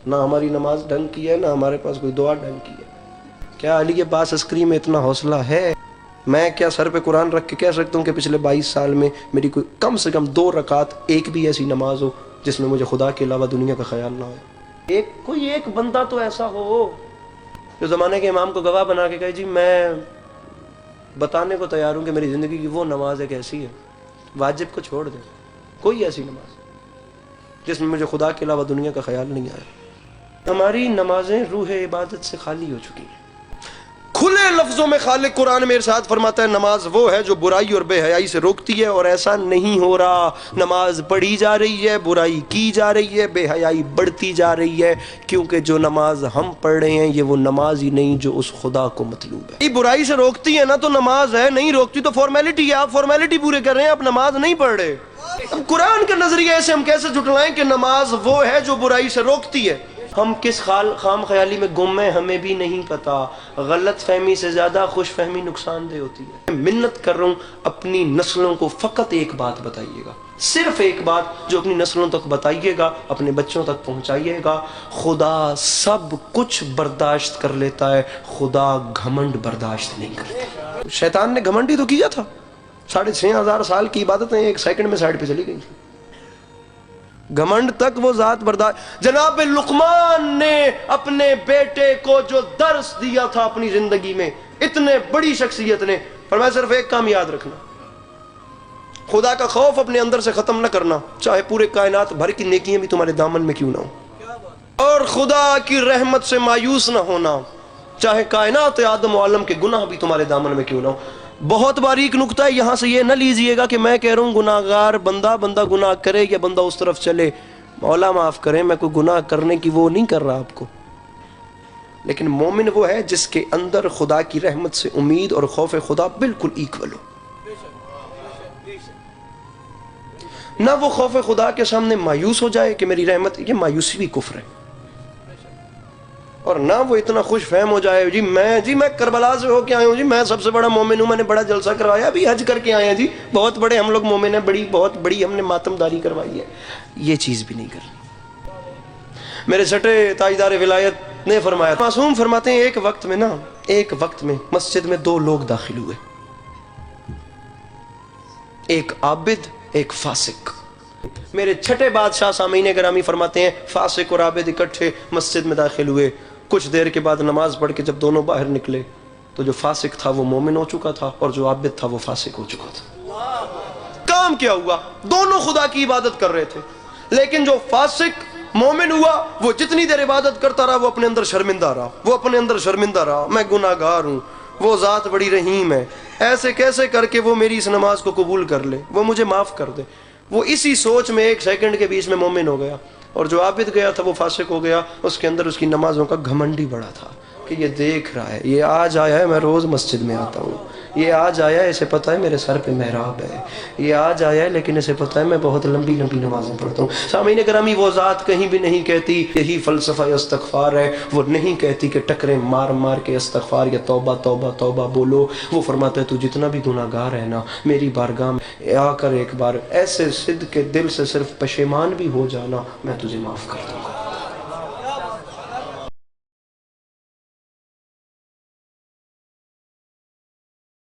نہ ہماری نماز ڈھنگ کی ہے، نہ ہمارے پاس کوئی دعا ڈھنگ کی ہے۔ کیا علی کے پاس عسکری میں اتنا حوصلہ ہے؟ میں کیا سر پہ قرآن رکھ کے کہہ سکتا ہوں کہ پچھلے 22 سال میں میری کوئی کم سے کم 2 رکعت ایک بھی ایسی نماز ہو جس میں مجھے خدا کے علاوہ دنیا کا خیال نہ ہو؟ کوئی ایک بندہ تو ایسا ہو جو زمانے کے امام کو گواہ بنا کے کہے جی میں بتانے کو تیار ہوں کہ میری زندگی کی وہ نماز ایک ایسی ہے، واجب کو چھوڑ دیں، کوئی ایسی نماز جس میں مجھے خدا کے علاوہ دنیا کا خیال نہیں آیا۔ ہماری نمازیں روح عبادت سے خالی ہو چکی ہیں۔ کھلے لفظوں میں خالق قرآن میں ارشاد فرماتا ہے نماز وہ ہے جو برائی اور بے حیائی سے روکتی ہے، اور ایسا نہیں ہو رہا۔ نماز پڑھی جا رہی ہے، برائی کی جا رہی ہے، بے حیائی بڑھتی جا رہی ہے، کیونکہ جو نماز ہم پڑھ رہے ہیں یہ وہ نماز ہی نہیں جو اس خدا کو مطلوب ہے۔ یہ برائی سے روکتی ہے نا تو نماز ہے، نہیں روکتی تو فارمیلٹی ہے، آپ فارمیلٹی پورے کر رہے ہیں، آپ نماز نہیں پڑھ رہے۔ اب قرآن کے نظریے سے ہم کیسے جھٹلائیں کہ نماز وہ ہے جو برائی سے روکتی ہے؟ ہم کس خام خیالی میں گم ہیں ہمیں بھی نہیں پتا۔ غلط فہمی سے زیادہ خوش فہمی نقصان دہ ہوتی ہے۔ منت کر رہا ہوں اپنی نسلوں کو فقط ایک بات بتائیے گا، صرف ایک بات جو اپنی نسلوں تک بتائیے گا، اپنے بچوں تک پہنچائیے گا۔ خدا سب کچھ برداشت کر لیتا ہے، خدا گھمنڈ برداشت نہیں کرتا۔ شیطان نے گھمنڈ ہی تو کیا تھا، 6500 سال کی عبادتیں ایک سیکنڈ میں سائڈ پہ چلی گئی تھی۔ گھمنڈ تک وہ ذات برداشت۔ جناب لقمان نے اپنے بیٹے کو جو درس دیا تھا اپنی زندگی میں، اتنے بڑی شخصیت نے فرمایا صرف ایک کام یاد رکھنا، خدا کا خوف اپنے اندر سے ختم نہ کرنا، چاہے پورے کائنات بھر کی نیکیاں بھی تمہارے دامن میں کیوں نہ ہو، اور خدا کی رحمت سے مایوس نہ ہونا، چاہے کائنات آدم و عالم کے گناہ بھی تمہارے دامن میں کیوں نہ ہو۔ بہت باریک نکتہ ہے، یہاں سے یہ نہ لیجئے گا کہ میں کہہ رہا ہوں گناہگار بندہ گناہ کرے یا بندہ اس طرف چلے۔ مولا معاف کریں، میں کوئی گناہ کرنے کی وہ نہیں کر رہا آپ کو، لیکن مومن وہ ہے جس کے اندر خدا کی رحمت سے امید اور خوف خدا بالکل ایکول ہو۔ نہ وہ خوف خدا کے سامنے مایوس ہو جائے کہ میری رحمت، یہ مایوسی بھی کفر ہے، اور نہ وہ اتنا خوش فہم ہو جائے جی میں کربلا سے ہو کے آیا ہوں، جی میں سب سے بڑا مومن ہوں، میں نے بڑا جلسہ کروایا، ابھی حج کر کے آئے ہیں، جی بہت بڑے ہم لوگ مومن ہیں، بہت بڑی ہم نے ماتم داری کروائی ہے۔ یہ چیز بھی نہیں کرنی۔ میرے چھٹے تاجدار ولایت نے فرمایا، معصوم فرماتے ہیں ایک وقت میں مسجد میں 2 لوگ داخل ہوئے، ایک عابد ایک فاسق۔ میرے چھٹے بادشاہ سامعین گرامی فرماتے ہیں فاسق اور عابد اکٹھے مسجد میں داخل ہوئے، کچھ دیر کے بعد نماز پڑھ کے جب دونوں باہر نکلے تو جو فاسق تھا وہ مومن ہو چکا تھا، اور جو عابد تھا وہ فاسق ہو چکا تھا۔ کام کیا ہوا؟ دونوں خدا کی عبادت کر رہے تھے، لیکن جو فاسق مومن ہوا وہ جتنی دیر عبادت کرتا رہا وہ اپنے اندر شرمندہ رہا، میں گناہگار ہوں، وہ ذات بڑی رحیم ہے، ایسے کیسے کر کے وہ میری اس نماز کو قبول کر لے، وہ مجھے معاف کر دے۔ وہ اسی سوچ میں 1 سیکنڈ کے بیچ میں مومن ہو گیا، اور جو عابد گیا تھا وہ فاسق ہو گیا۔ اس کے اندر اس کی نمازوں کا گھمنڈ ہی بڑا تھا کہ یہ دیکھ رہا ہے، یہ آج آیا ہے، میں روز مسجد میں آتا ہوں، یہ آج آیا ہے، اسے پتہ ہے میرے سر پہ محراب ہے، یہ آج آیا ہے لیکن اسے پتہ ہے میں بہت لمبی نمازیں پڑھتا ہوں۔ سامعین گرامی وہ ذات کہیں بھی نہیں کہتی یہی فلسفہ استغفار ہے، وہ نہیں کہتی کہ ٹکریں مار مار کے استغفار یا توبہ توبہ توبہ بولو۔ وہ فرماتا ہے تو جتنا بھی گناہگار ہے نا میری بارگاہ میں آ کر ایک بار ایسے صدق کے دل سے صرف پشیمان بھی ہو جانا، میں تجھے معاف کر دوں گا۔